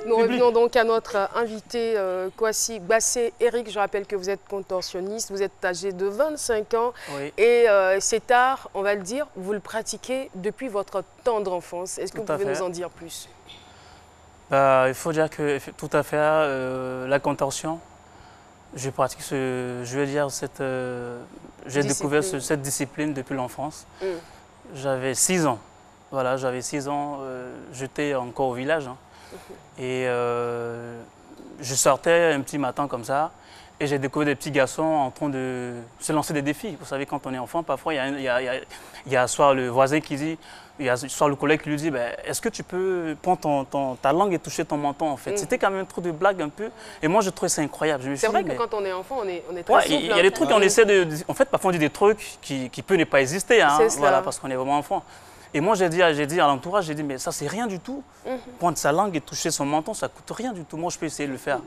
Nous revenons donc à notre invité Kwasi Bassé Eric. Je rappelle que vous êtes contorsionniste, vous êtes âgé de 25 ans Oui. et cet art, on va le dire, vous le pratiquez depuis votre tendre enfance. Est-ce que vous pouvez nous en dire plus? Il faut dire que tout à fait, la contorsion, je pratique j'ai découvert cette discipline depuis l'enfance. J'avais 6 ans. Voilà, j'avais 6 ans, j'étais encore au village. Hein. Et je sortais un petit matin comme ça et j'ai découvert des petits garçons en train de se lancer des défis. Vous savez, quand on est enfant, parfois il y a soit le voisin qui dit, il y a soit le collègue qui lui dit ben, est-ce que tu peux prendre ta langue et toucher ton menton en fait. C'était quand même un truc de blague un peu. Et moi je trouvais ça incroyable. C'est vrai que quand on est enfant, on est très souple. Il y a des trucs qu'on essaie de. En fait, parfois on dit des trucs qui peuvent ne pas exister. Hein, voilà, parce qu'on est vraiment enfant. Et moi, j'ai dit à l'entourage, j'ai dit, mais ça, c'est rien du tout. Prendre sa langue et toucher son menton, ça ne coûte rien du tout. Moi, je peux essayer de le faire.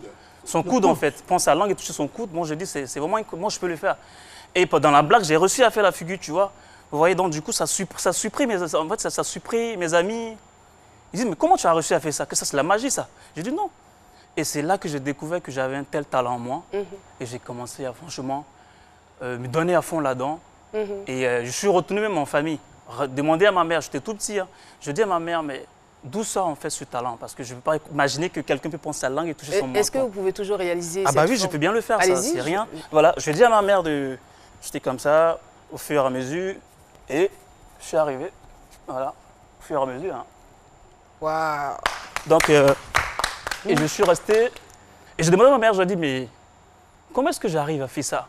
Son coude, en fait. Prendre sa langue et toucher son coude, moi, je dis, c'est vraiment... Moi, je peux le faire. Et dans la blague, j'ai réussi à faire la figure, tu vois. Vous voyez, donc, du coup, ça supprime mes amis. Ils disent, mais comment tu as réussi à faire ça? Que ça, c'est la magie, ça. J'ai dit, non. Et c'est là que j'ai découvert que j'avais un tel talent en moi. Et j'ai commencé à, franchement, me donner à fond là-dedans. Et je suis retourné même en famille. Demander à ma mère, j'étais tout petit, hein. Je dis à ma mère, mais d'où ça en fait ce talent? Parce que je ne peux pas imaginer que quelqu'un peut prendre sa langue et toucher son menton. Est-ce que vous pouvez toujours réaliser Ah bah oui, je peux bien le faire, ça, c'est rien. Je... Voilà, je dis à ma mère j'étais comme ça, au fur et à mesure, et je suis arrivé, voilà, au fur et à mesure. Hein. Waouh! Donc, et je suis resté, et je demandais à ma mère, je lui ai dit, mais comment est-ce que j'arrive à faire ça?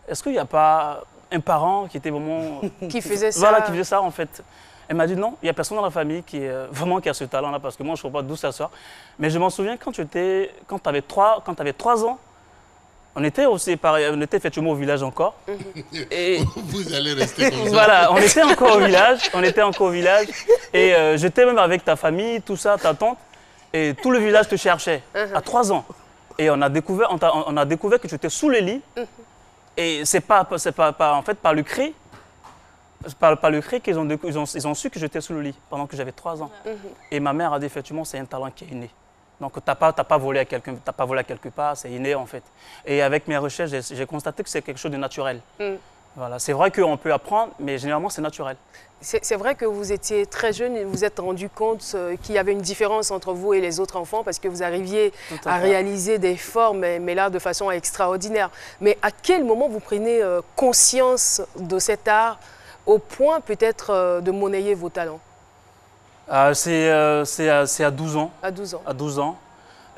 Est-ce qu'il n'y a pas un parent qui était vraiment... qui faisait ça. Voilà, qui faisait ça en fait. Elle m'a dit non, il n'y a personne dans la famille qui a ce talent-là parce que moi je ne sais pas d'où ça sort. Mais je m'en souviens quand tu avais 3 ans, on était effectivement au village encore. Et vous allez rester comme ça. Voilà, on était encore au village, et j'étais même avec ta famille, tout ça, ta tante, et tout le village te cherchait à 3 ans. Et on a découvert que tu étais sous le lit. Et c'est pas en fait par le cri, par le cri qu'ils ont su que j'étais sous le lit pendant que j'avais 3 ans. Et ma mère a dit effectivement c'est un talent qui est inné. Donc t'as pas volé à quelqu'un, t'as pas volé à quelque part, c'est inné en fait. Et avec mes recherches, j'ai constaté que c'est quelque chose de naturel. Voilà, c'est vrai qu'on peut apprendre, mais généralement c'est naturel. C'est vrai que vous étiez très jeune et vous vous êtes rendu compte qu'il y avait une différence entre vous et les autres enfants parce que vous arriviez à réaliser des formes, mais là de façon extraordinaire. Mais à quel moment vous prenez conscience de cet art au point peut-être de monnayer vos talents? C'est à 12 ans. À 12 ans. À 12 ans.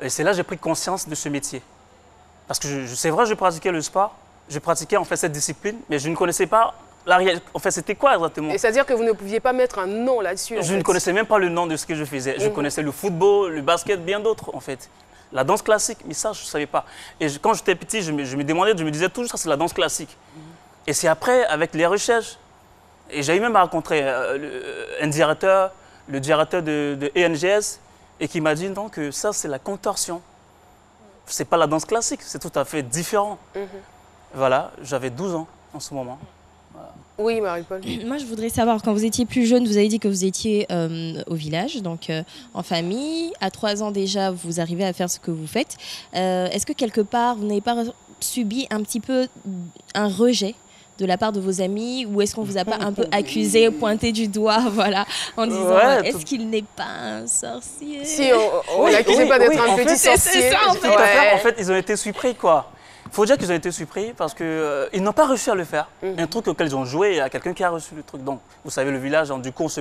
Et c'est là que j'ai pris conscience de ce métier. Parce que c'est vrai, je pratiquais le sport. Je pratiquais en fait cette discipline, mais je ne connaissais pas la réalité. En fait, c'était quoi exactement? Et c'est-à-dire que vous ne pouviez pas mettre un nom là-dessus? Je ne connaissais même pas le nom de ce que je faisais. Je connaissais le football, le basket, bien d'autres en fait. La danse classique, mais ça, je ne savais pas. Et quand j'étais petit, je me disais toujours ça, c'est la danse classique. Et c'est après, avec les recherches, et j'ai eu même à rencontrer le directeur de ENGS, et qui m'a dit donc que ça, c'est la contorsion. Ce n'est pas la danse classique, c'est tout à fait différent. Voilà, j'avais 12 ans en ce moment. Voilà. Oui, Marie-Paul. Moi, je voudrais savoir, quand vous étiez plus jeune, vous avez dit que vous étiez au village, donc en famille. À 3 ans déjà, vous arrivez à faire ce que vous faites. Est-ce que quelque part, vous n'avez pas subi un petit peu un rejet de la part de vos amis, ou est-ce qu'on vous a pas un peu accusé, pointé du doigt, voilà, en disant est-ce qu'il n'est pas un sorcier? Si, on l'accusait pas d'être un petit sorcier. C'est ça, en fait. En fait, ils ont été surpris, quoi. Il faut dire qu'ils ont été surpris parce qu'ils n'ont pas réussi à le faire. Un truc auquel ils ont joué, il y a quelqu'un qui a reçu le truc. Donc, vous savez, le village, du coup, on se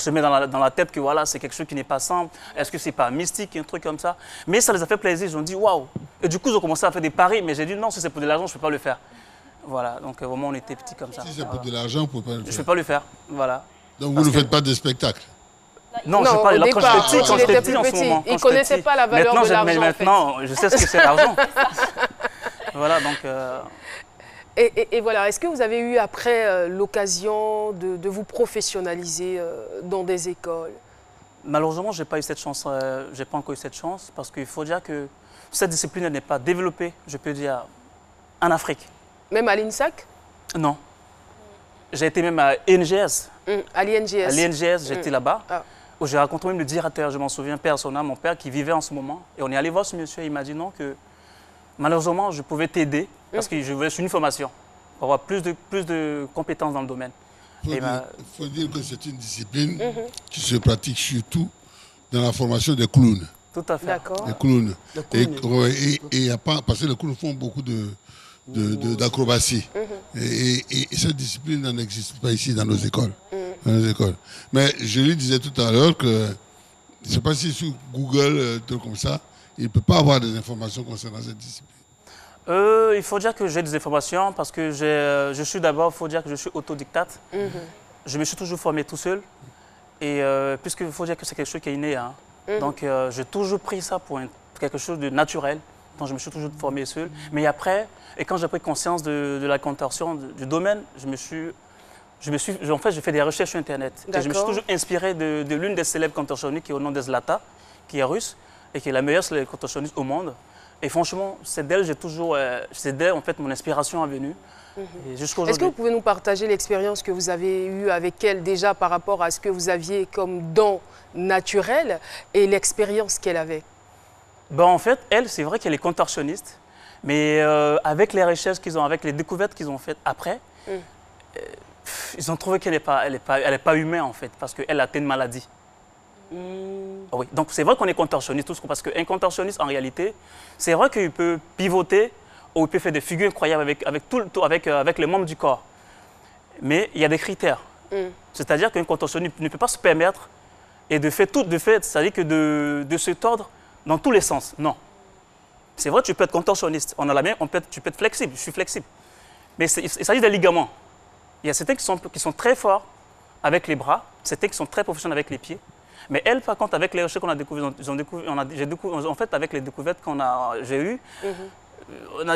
met dans la tête que voilà, c'est quelque chose qui n'est pas simple. Est-ce que c'est pas mystique, un truc comme ça? Mais ça les a fait plaisir, ils ont dit waouh. Et du coup, ils ont commencé à faire des paris, mais j'ai dit non, si c'est pour de l'argent, je ne peux pas le faire. Voilà, donc vraiment, on était petits comme ça. Si c'est pour de l'argent, vous ne pouvez pas le faire. Je ne peux pas le faire, voilà. Donc, vous ne faites pas de spectacle? Non, je parle là quand j'étais petit en ce moment. Il ne connaissait pas la valeur de l'argent. Maintenant, je sais ce que c'est l'argent. Voilà, donc... Et voilà, est-ce que vous avez eu après l'occasion de vous professionnaliser dans des écoles? Malheureusement, je n'ai pas eu cette chance, j'ai pas encore eu cette chance parce qu'il faut dire que cette discipline n'est pas développée, je peux dire, en Afrique. Même à l'INSAC? Non. J'ai été même à INGS. À l'INGS? À l'INGS, j'étais là-bas. j'ai rencontré même le directeur, je m'en souviens, personnellement, mon père qui vivait en ce moment. Et on est allé voir ce monsieur, il m'a dit non, que malheureusement, je pouvais t'aider parce que je voulais une formation pour avoir plus de compétences dans le domaine. Il faut dire que c'est une discipline qui se pratique surtout dans la formation des clowns. Tout à fait. D'accord. Les clowns. Et y a pas, parce que les clowns font beaucoup d'acrobatie. Et cette discipline n'existe pas ici dans nos écoles. Mais je lui disais tout à l'heure que, je ne sais pas si sur Google, truc comme ça, il ne peut pas avoir des informations concernant cette discipline. Il faut dire que j'ai des informations parce que je suis d'abord, il faut dire que je suis autodidacte. Je me suis toujours formé tout seul. Et puisqu'il faut dire que c'est quelque chose qui est inné. Hein. Donc j'ai toujours pris ça pour quelque chose de naturel. Donc je me suis toujours formé seul. Mais après, et quand j'ai pris conscience de la contorsion du domaine, en fait, j'ai fait des recherches sur Internet. Et je me suis toujours inspiré de l'une des célèbres contorsionnistes qui est au nom de Zlata, qui est russe et qui est la meilleure contorsionniste au monde. Et franchement, c'est d'elle en fait mon inspiration est venue. Est-ce que vous pouvez nous partager l'expérience que vous avez eue avec elle déjà par rapport à ce que vous aviez comme don naturel et l'expérience qu'elle avait? Ben, en fait, elle, c'est vrai qu'elle est contorsionniste, mais avec les recherches qu'ils ont, avec les découvertes qu'ils ont faites après, ils ont trouvé qu'elle n'est pas humaine en fait, parce qu'elle a atteint une maladie. Oui, donc c'est vrai qu'on est contorsionniste tous, parce qu'un contorsionniste en réalité, c'est vrai qu'il peut pivoter ou il peut faire des figures incroyables avec les membres du corps. Mais il y a des critères. C'est-à-dire qu'un contorsionniste ne peut pas se permettre et de faire tout, c'est-à-dire que de se tordre dans tous les sens. Non. C'est vrai que tu peux être contorsionniste. On a la main, tu peux être flexible, je suis flexible. Mais il s'agit des ligaments. Il y a certains qui sont très forts avec les bras, certains qui sont très professionnels avec les pieds. Mais elle, par contre, avec les recherches qu'on a découvertes, en fait, avec les découvertes que j'ai eues,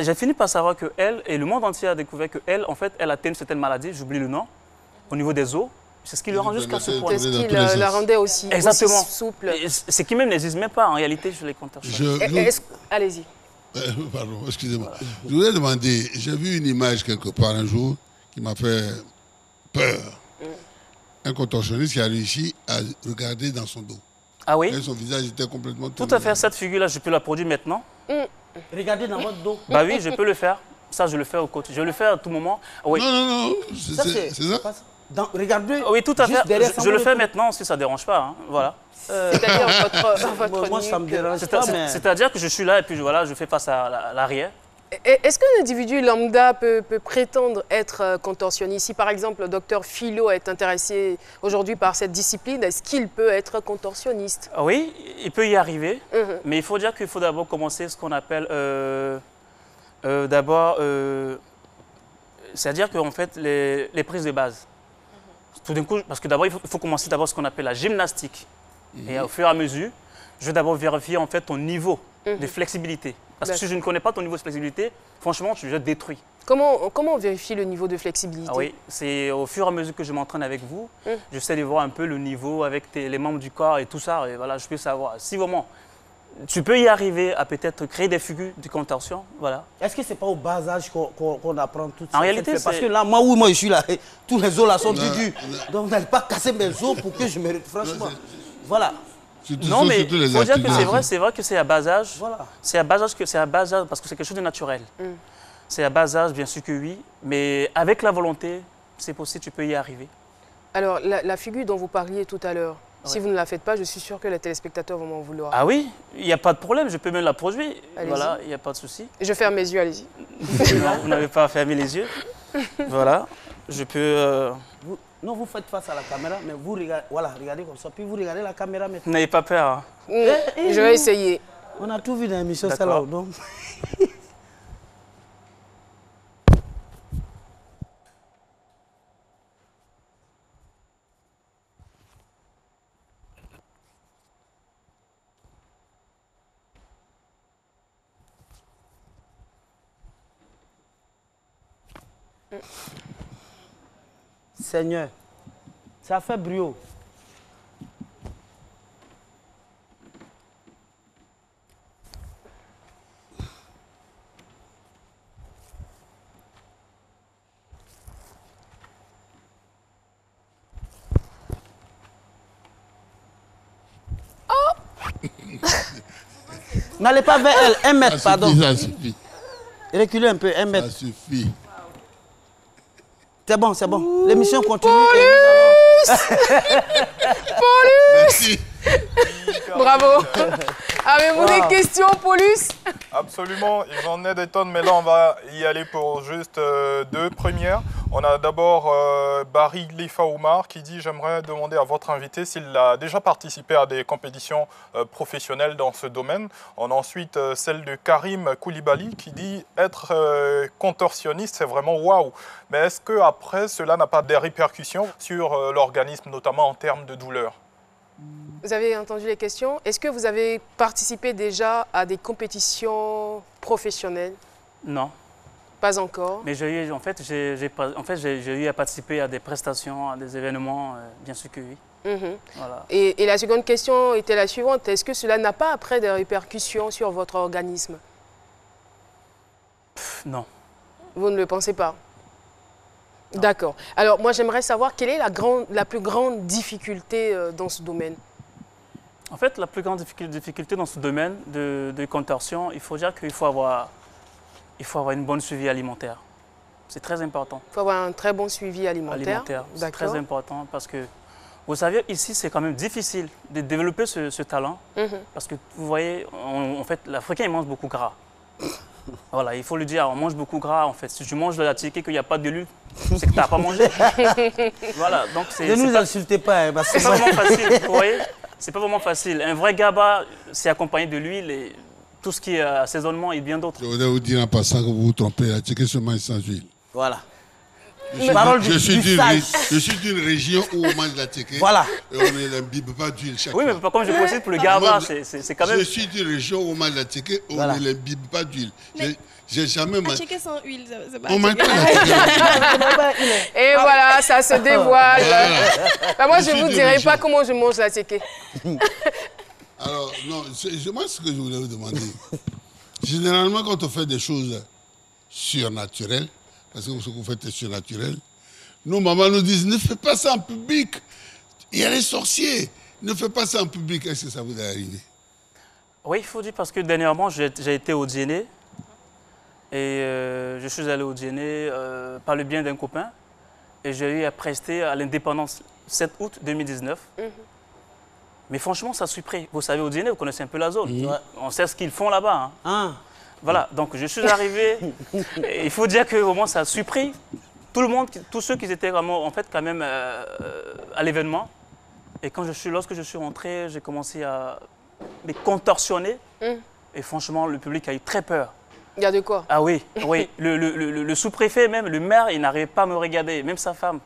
j'ai fini par savoir qu'elle, et le monde entier a découvert qu'elle, en fait, elle atteint une certaine maladie, j'oublie le nom, au niveau des os. C'est ce qui le rend jusqu'à ce point. C'est ce qui la rendait aussi souple. Ce qui même n'existe même pas en réalité chez les contorsionnistes. Allez-y. Pardon, excusez-moi. Je voulais demander, j'ai vu une image quelque part un jour qui m'a fait peur. Un contorsionniste qui a réussi à regarder dans son dos. Ah oui? Et son visage était complètement tout à fait. Cette figure-là, je peux la produire maintenant. Regardez dans votre dos. Bah oui, je peux le faire. Ça, je le fais au côté. Je le fais à tout moment. Oui. Non. C'est ça? Regardez. Oui, tout à fait. Je le fais maintenant si ça ne dérange pas. Hein. Voilà. C'est-à-dire votre moi, ça me dérange pas. C'est-à-dire que je suis là et puis voilà, je fais face à l'arrière. Est-ce qu'un individu lambda peut prétendre être contorsionniste? Si par exemple le docteur Philo est intéressé aujourd'hui par cette discipline, est-ce qu'il peut être contorsionniste? Oui, il peut y arriver, mais il faut dire qu'il faut d'abord commencer ce qu'on appelle c'est-à-dire qu'en fait les prises de base. Tout d'un coup, parce que d'abord il faut commencer d'abord ce qu'on appelle la gymnastique. Et au fur et à mesure, je vais d'abord vérifier en fait ton niveau de flexibilité. Parce que si je ne connais pas ton niveau de flexibilité, franchement, je détruis. Comment on vérifie le niveau de flexibilité? Oui, c'est au fur et à mesure que je m'entraîne avec vous, j'essaie de voir un peu le niveau avec les membres du corps et tout ça. Et voilà, je peux savoir. Si vraiment, tu peux y arriver à peut-être créer des figures de contorsion, voilà. Est-ce que ce n'est pas au bas âge qu'on apprend tout ça? En réalité, parce que là, moi je suis là, tous les os là sont durs. Donc vous n'allez pas casser mes os pour que je me... Franchement, voilà. Non, mais il faut dire que c'est vrai que c'est à bas âge. Voilà. C'est à bas âge parce que c'est quelque chose de naturel. C'est à bas âge, bien sûr que oui, mais avec la volonté, c'est possible, tu peux y arriver. Alors, la figure dont vous parliez tout à l'heure, si vous ne la faites pas, je suis sûr que les téléspectateurs vont m'en vouloir. Ah oui, il n'y a pas de problème, je peux même la produire. Voilà, il n'y a pas de souci. Je ferme mes yeux, allez-y. Non, vous n'avez pas à fermer les yeux. Voilà, je peux... Non, vous faites face à la caméra, mais vous regardez, voilà, regardez comme ça, puis vous regardez la caméra maintenant. N'ayez pas peur. Hein. Je vais essayer. On a tout vu dans l'émission, ça là, donc. Seigneur, ça fait brio. N'allez pas vers elle, 1 mètre, pardon. Ça suffit. Reculez un peu, 1 mètre. Ça suffit. C'est bon, c'est bon. L'émission continue. Merci. Bravo. Avez-vous des questions, Paulus? Absolument, j'en ai des tonnes, mais là on va y aller pour juste 2 premières. On a d'abord Barry Lifa Oumar qui dit « J'aimerais demander à votre invité s'il a déjà participé à des compétitions professionnelles dans ce domaine. » On a ensuite celle de Karim Koulibaly qui dit « Être contorsionniste, c'est vraiment waouh !» Mais est-ce qu'après, cela n'a pas des répercussions sur l'organisme, notamment en termes de douleur? Vous avez entendu les questions. Est-ce que vous avez participé déjà à des compétitions professionnelles? Non. Pas encore. Mais j'ai eu, en fait, j'ai eu à participer à des prestations, à des événements, bien sûr que oui. Voilà. Et la seconde question était la suivante. Est-ce que cela n'a pas après des répercussions sur votre organisme? Non. Vous ne le pensez pas? D'accord. Alors, moi, j'aimerais savoir quelle est la plus grande difficulté dans ce domaine? En fait, la plus grande difficulté dans ce domaine de contorsion, il faut dire qu'il faut avoir une bonne suivi alimentaire. C'est très important. Il faut avoir un très bon suivi alimentaire. C'est très important parce que, vous savez, ici, c'est quand même difficile de développer ce talent. Parce que, vous voyez, en fait, l'Africain, il mange beaucoup gras. Voilà, il faut le dire, on mange beaucoup gras, en fait. Si tu manges de la ticket et qu'il n'y a pas de lutte, c'est que tu n'as pas mangé. Voilà, donc c'est... Ne nous insultez pas. Hein, c'est pas vraiment facile, vous voyez. C'est pas vraiment facile. Un vrai gaba, c'est accompagné de l'huile et tout ce qui est assaisonnement et bien d'autres. Je voudrais vous dire en passant que vous vous trompez, la ticket se mange sans huile. Voilà. Je suis d'une région où on mange la ticket. Voilà. Et on n'imbibe pas d'huile chaque fois. Oui, mais comme je précise, pour le gaba, c'est quand même... Je suis d'une région où on mange la ticket, on ne l'imbibe pas d'huile. J'ai jamais mangé. La ticket sans huile, c'est pas on mange pas la ticket. Et voilà, ça se dévoile. Bah, moi, je ne vous dirai pas comment je mange la ticket. Alors, non, moi, ce que je voulais vous demander, généralement, quand on fait des choses surnaturelles, parce que ce que vous faites est surnaturel, nos mamans nous disent, ne fais pas ça en public. Il y a les sorciers. Ne fais pas ça en public. Est-ce que ça vous est arrivé? Oui, il faut dire parce que dernièrement, j'ai été au dîner. Et je suis allé au dîner par le bien d'un copain. Et j'ai eu à prester à l'indépendance 7 août 2019. Mais franchement, ça s'est pris. Vous savez, au dîner, vous connaissez un peu la zone. On sait ce qu'ils font là-bas. Hein. Voilà, donc je suis arrivé. Et il faut dire que au moins, ça a surpris tout le monde, tous ceux qui étaient vraiment, en fait, quand même à l'événement. Et lorsque je suis rentré, j'ai commencé à me contorsionner. Et franchement, le public a eu très peur. Il y a de quoi? Ah oui, oui. Le sous-préfet, même le maire, il n'arrivait pas à me regarder, même sa femme.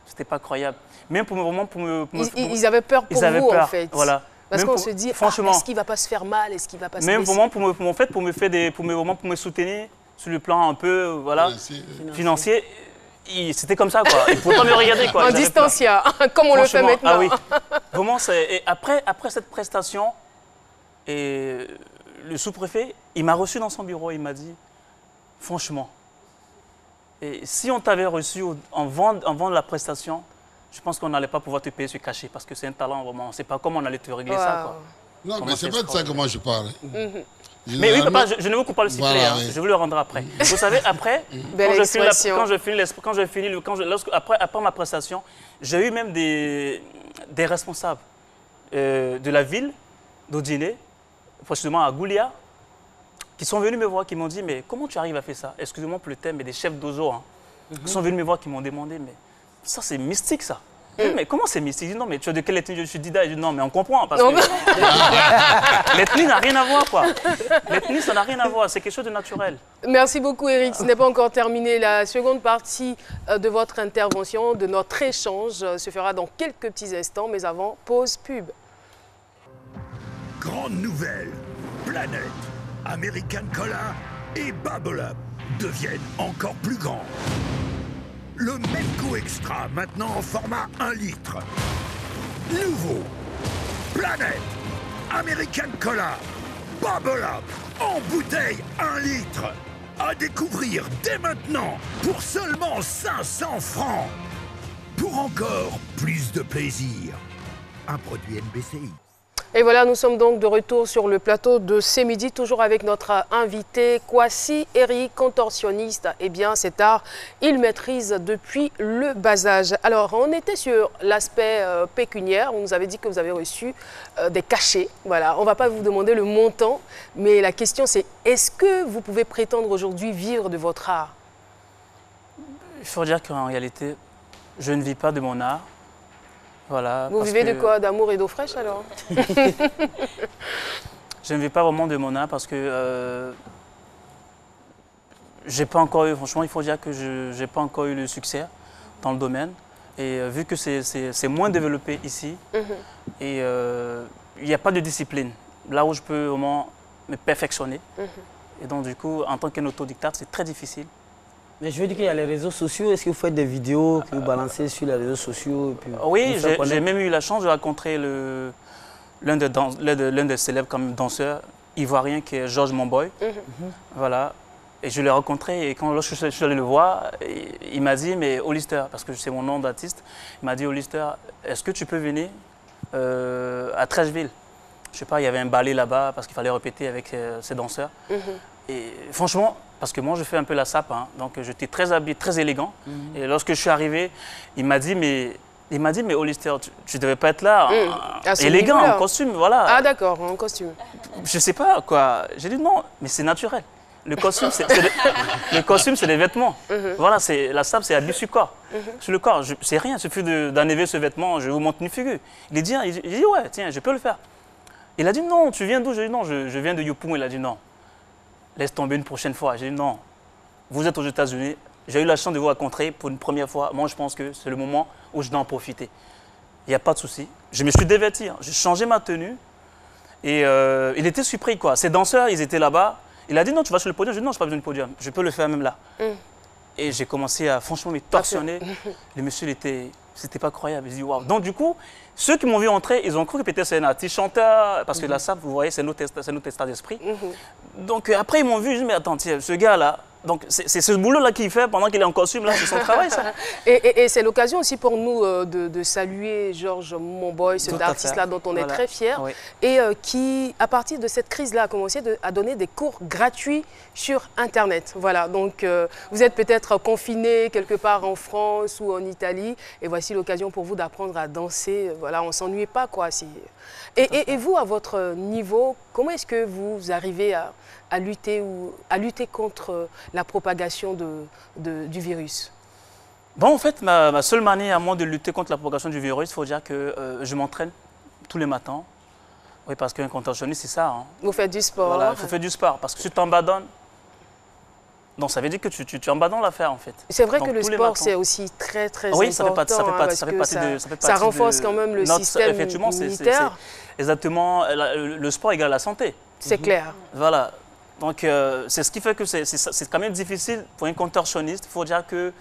C'était pas croyable. Même pour me ils avaient peur pour vous, en fait. Voilà. Parce qu'on se dit, franchement, est-ce qu'il ne va pas se faire mal? Est-ce qu'il va pas se même pour me soutenir sur le plan un peu financier, c'était comme ça, quoi. Il ne pouvait pas me regarder, quoi. En distancia, comme on le fait maintenant. Ah oui. Vraiment, et après cette prestation, et le sous-préfet, il m'a reçu dans son bureau, il m'a dit, franchement, et si on t'avait reçu en vendant la prestation, je pense qu'on n'allait pas pouvoir te payer ce cachet parce que c'est un talent, vraiment. On ne sait pas comment on allait te régler ça, quoi. Non, mais c'est pas de ça que moi je parle. Mais oui, papa, je ne vous coupe pas le sifflet, voilà, oui. Je vous le rendrai après. Vous savez, après, après ma prestation, j'ai eu même des responsables de la ville d'Odjiné, précisément à Goulia, qui sont venus me voir, qui m'ont dit, mais comment tu arrives à faire ça? Excusez-moi pour le thème, mais des chefs d'ozo, qui sont venus me voir, qui m'ont demandé, mais ça c'est mystique ça. Mais comment c'est mystique? Je dis, non, mais tu es de quelle ethnie? Je suis d'Ida. Je dis, non, mais on comprend. Parce que l'ethnie n'a rien à voir, quoi. L'ethnie, ça n'a rien à voir. C'est quelque chose de naturel. Merci beaucoup, Eric. Ce n'est pas encore terminé. La seconde partie de votre intervention, de notre échange, se fera dans quelques petits instants. Mais avant, pause pub. Grande nouvelle. Planète, American Cola et Bubble Up deviennent encore plus grands. Le Menco Extra, maintenant en format 1 litre. Nouveau. Planète. American Cola. Bubble Up. En bouteille 1 litre. À découvrir dès maintenant pour seulement 500 francs. Pour encore plus de plaisir. Un produit MBCI. Et voilà, nous sommes donc de retour sur le plateau de C'est Midi, toujours avec notre invité Kwasi Eri, contorsionniste. Eh bien, cet art, il maîtrise depuis le bas âge. Alors, on était sur l'aspect pécuniaire. Vous nous avez dit que vous avez reçu des cachets. Voilà, on ne va pas vous demander le montant, mais la question c'est, est-ce que vous pouvez prétendre aujourd'hui vivre de votre art? Il faut dire qu'en réalité, je ne vis pas de mon art. Voilà, vous vivez de quoi? D'amour et d'eau fraîche alors? Je ne vis pas vraiment de mon art parce que j'ai pas encore eu, franchement, il faut dire que je n'ai pas encore eu le succès dans le domaine. Et vu que c'est moins développé ici, et il n'y a pas de discipline. Là où je peux vraiment me perfectionner. Et donc du coup, en tant qu'un autodidacte, c'est très difficile. Mais je veux dire qu'il y a les réseaux sociaux. Est-ce que vous faites des vidéos que vous balancez sur les réseaux sociaux et puis oui, j'ai même eu la chance de rencontrer l'un des célèbres comme danseurs ivoiriens qui est Georges Monboy. Voilà. Et je l'ai rencontré et quand lorsque je suis allé le voir, il m'a dit, mais Hollister, parce que c'est mon nom d'artiste, il m'a dit, Hollister, est-ce que tu peux venir à Trècheville? Je sais pas, il y avait un ballet là-bas parce qu'il fallait répéter avec ces danseurs. Et franchement, parce que moi je fais un peu la sape, hein, donc j'étais très habillé, très élégant. Et lorsque je suis arrivé, il m'a dit, mais Hollister, tu ne devais pas être là, élégant, en costume, voilà. Ah d'accord, en costume. Je sais pas quoi. J'ai dit non, mais c'est naturel. Le costume, c'est les vêtements. Voilà, la sape, c'est habillé sur le corps. Sur le corps, c'est rien, il suffit d'enlever ce vêtement, je vous montre une figure. Il dit ouais, tiens, je peux le faire. Il a dit non, tu viens d'où? J'ai dit non, je viens de Yopougon. Il a dit non, laisse tomber une prochaine fois. J'ai dit non, vous êtes aux États-Unis, j'ai eu la chance de vous rencontrer pour une première fois. Moi, je pense que c'est le moment où je dois en profiter. Il n'y a pas de souci. Je me suis dévêti, hein. J'ai changé ma tenue et il était surpris, quoi. Ces danseurs, ils étaient là-bas. Il a dit non, tu vas sur le podium. J'ai dit non, je n'ai pas besoin de podium, je peux le faire même là. Et j'ai commencé à franchement me torsionner. Le monsieur, c'était pas croyable. Il dit waouh. Donc du coup, ceux qui m'ont vu entrer, ils ont cru que peut-être c'est un artiste chanteur, parce que la sape, vous voyez, c'est notre état d'esprit. Donc après, ils m'ont vu, je dis mais attends, tiens, ce gars-là, donc c'est ce boulot-là qu'il fait pendant qu'il est en costume, là, c'est son travail, ça. Et c'est l'occasion aussi pour nous de saluer Georges Monboy, cet artiste-là dont on est très fiers, et qui, à partir de cette crise-là, a commencé à donner des cours gratuits sur Internet. Voilà, donc vous êtes peut-être confiné quelque part en France ou en Italie, et voici l'occasion pour vous d'apprendre à danser. Voilà, on ne s'ennuie pas, quoi. Et vous, à votre niveau, comment est-ce que vous arrivez à lutter contre la propagation du virus? Bon, en fait, ma seule manière à moi de lutter contre la propagation du virus, il faut dire que je m'entraîne tous les matins. Oui, parce qu'un contorsionniste, c'est ça. Hein. Vous faites du sport. Voilà, il faut faire du sport. Parce que si tu t'embadonnes, donc ça veut dire que tu embadonnes l'affaire, en fait. C'est vrai que le sport, c'est aussi très important. Oui, ça fait partie ça renforce quand même le système immunitaire. Exactement, le sport égale la santé. C'est clair. Voilà. Donc, c'est ce qui fait que c'est quand même difficile pour un contorsionniste. Il faut dire que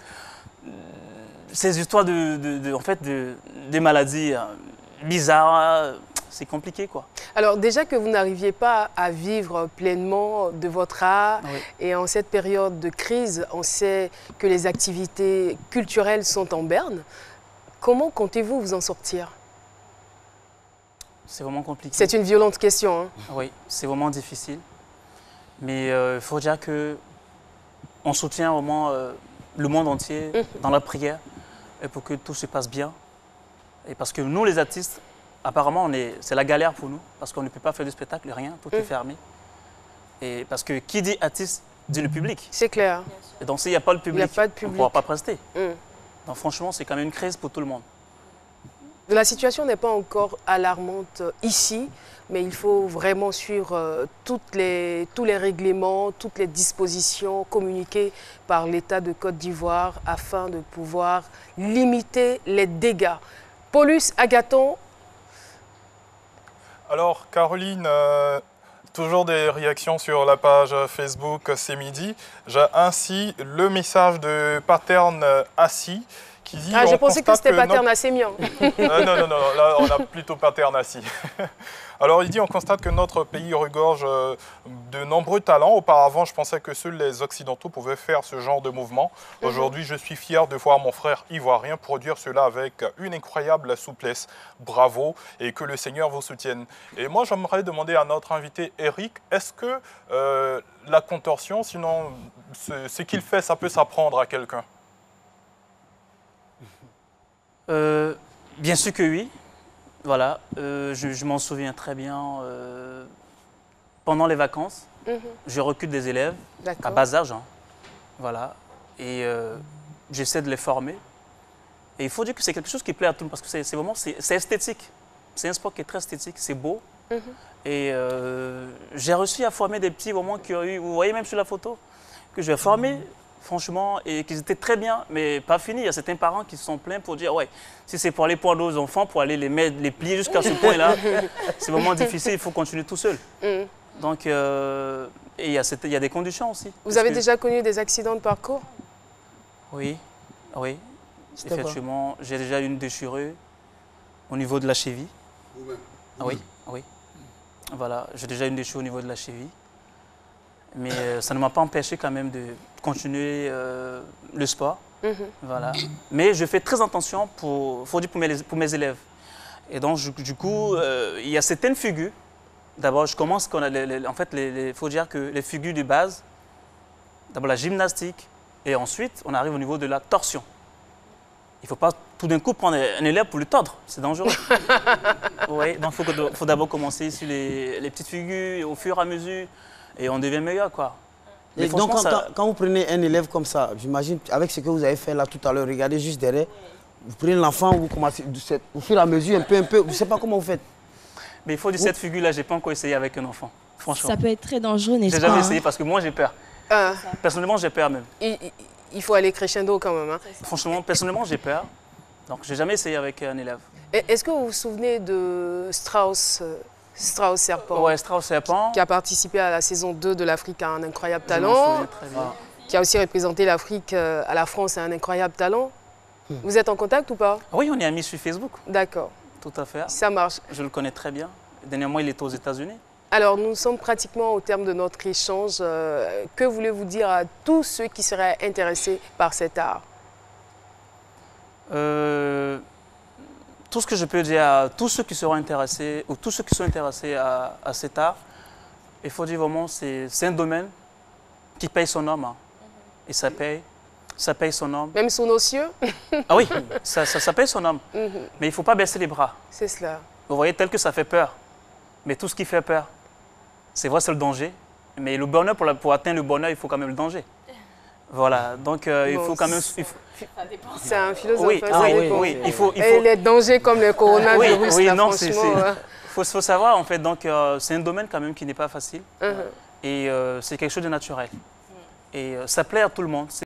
ces histoires de maladies bizarres, c'est compliqué, quoi. Alors, déjà que vous n'arriviez pas à vivre pleinement de votre art, et en cette période de crise, on sait que les activités culturelles sont en berne. Comment comptez-vous vous en sortir? C'est vraiment compliqué. C'est une violente question. Hein. Oui, c'est vraiment difficile. Mais il faut dire qu'on soutient vraiment le monde entier dans la prière et pour que tout se passe bien. Et parce que nous, les artistes, apparemment, c'est la galère pour nous parce qu'on ne peut pas faire de spectacle, rien, tout est fermé. Et parce que qui dit artiste dit le public. C'est clair. Et donc s'il n'y a pas le public, on ne pourra pas prester. Donc franchement, c'est quand même une crise pour tout le monde. La situation n'est pas encore alarmante ici, mais il faut vraiment suivre tous les règlements, toutes les dispositions communiquées par l'État de Côte d'Ivoire afin de pouvoir limiter les dégâts. Paulus Agathon. Alors, Caroline, toujours des réactions sur la page Facebook C'est Midi. J'ai ainsi le message de Paterne Assis. Dit, je pensais que c'était Paterne Assémian. Non, là on a plutôt Paterne Assis. Alors il dit, on constate que notre pays regorge de nombreux talents. Auparavant, je pensais que seuls les Occidentaux pouvaient faire ce genre de mouvement. Aujourd'hui, je suis fier de voir mon frère ivoirien produire cela avec une incroyable souplesse. Bravo et que le Seigneur vous soutienne. Et moi, j'aimerais demander à notre invité Eric, est-ce que la contorsion, sinon ce qu'il fait, ça peut s'apprendre à quelqu'un? Bien sûr que oui. Voilà, je m'en souviens très bien. Pendant les vacances, je recrute des élèves à bas âge. Hein, voilà, et j'essaie de les former. Et il faut dire que c'est quelque chose qui plaît à tout le monde parce que c'est vraiment esthétique. C'est un sport qui est très esthétique, c'est beau. Et j'ai réussi à former des petits vraiment qui ont eu, vous voyez même sur la photo, que je vais former. Franchement, et qu'ils étaient très bien, mais pas fini. Il y a certains parents qui se sont plaints pour dire, ouais, si c'est pour aller prendre aux enfants, pour aller les plier jusqu'à ce point-là, c'est vraiment difficile, il faut continuer tout seul. Donc, et il y a des conditions aussi. Vous avez déjà connu des accidents de parcours? Oui, oui. Effectivement, j'ai déjà eu une déchirure au niveau de la cheville. Ah oui, oui. Voilà, j'ai déjà eu une déchirure au niveau de la cheville. Mais ça ne m'a pas empêché quand même de continuer le sport. Voilà. Mais je fais très attention pour mes élèves. Et donc, du coup, il y a certaines figures. D'abord, je commence, en fait, il faut dire que les figures de base, d'abord la gymnastique, et ensuite, on arrive au niveau de la torsion. Il ne faut pas tout d'un coup prendre un élève pour le tordre, c'est dangereux. Oui, donc il faut d'abord commencer sur les petites figures, au fur et à mesure. Et on devient meilleur, quoi. Et donc, quand vous prenez un élève comme ça, j'imagine, avec ce que vous avez fait là tout à l'heure, regardez juste derrière, vous prenez l'enfant, vous commencez au fur et à mesure, un peu, je ne sais pas comment vous faites. Mais il faut dire, cette figure-là, je n'ai pas encore essayé avec un enfant, franchement. Ça peut être très dangereux, n'est-ce pas? J'ai jamais essayé parce que moi, j'ai peur. Personnellement, j'ai peur même. Il faut aller crescendo quand même. Hein. Franchement, personnellement, j'ai peur. Donc, je n'ai jamais essayé avec un élève. Est-ce que vous vous souvenez de Strauss Serpent, ouais, Strauss Serpent, qui a participé à la saison 2 de l'Afrique à un incroyable talent, qui a aussi représenté l'Afrique à la France à un incroyable talent. Vous êtes en contact ou pas? Oui, on est amis sur Facebook. D'accord. Tout à fait. Ça marche. Je le connais très bien. Dernièrement, il était aux États-Unis. Alors, nous sommes pratiquement au terme de notre échange. Que voulez-vous dire à tous ceux qui seraient intéressés par cet art? Tout ce que je peux dire à tous ceux qui seront intéressés, ou tous ceux qui sont intéressés à cet art, il faut dire vraiment, c'est un domaine qui paye son homme. Hein. Et ça paye son homme. Même sous nos cieux? Ah oui, ça paye son homme. Mais il ne faut pas baisser les bras. C'est cela. Vous voyez, tel que ça fait peur. Mais tout ce qui fait peur, c'est vrai, c'est le danger. Mais le bonheur, pour atteindre le bonheur, il faut quand même le danger. Voilà, donc il faut quand même... C'est un philosophe. Oui, oui, il faut... Et les dangers comme le coronavirus, oui, là, non, franchement... Il faut savoir, en fait, donc c'est un domaine quand même qui n'est pas facile. Et c'est quelque chose de naturel. Et ça plaît à tout le monde.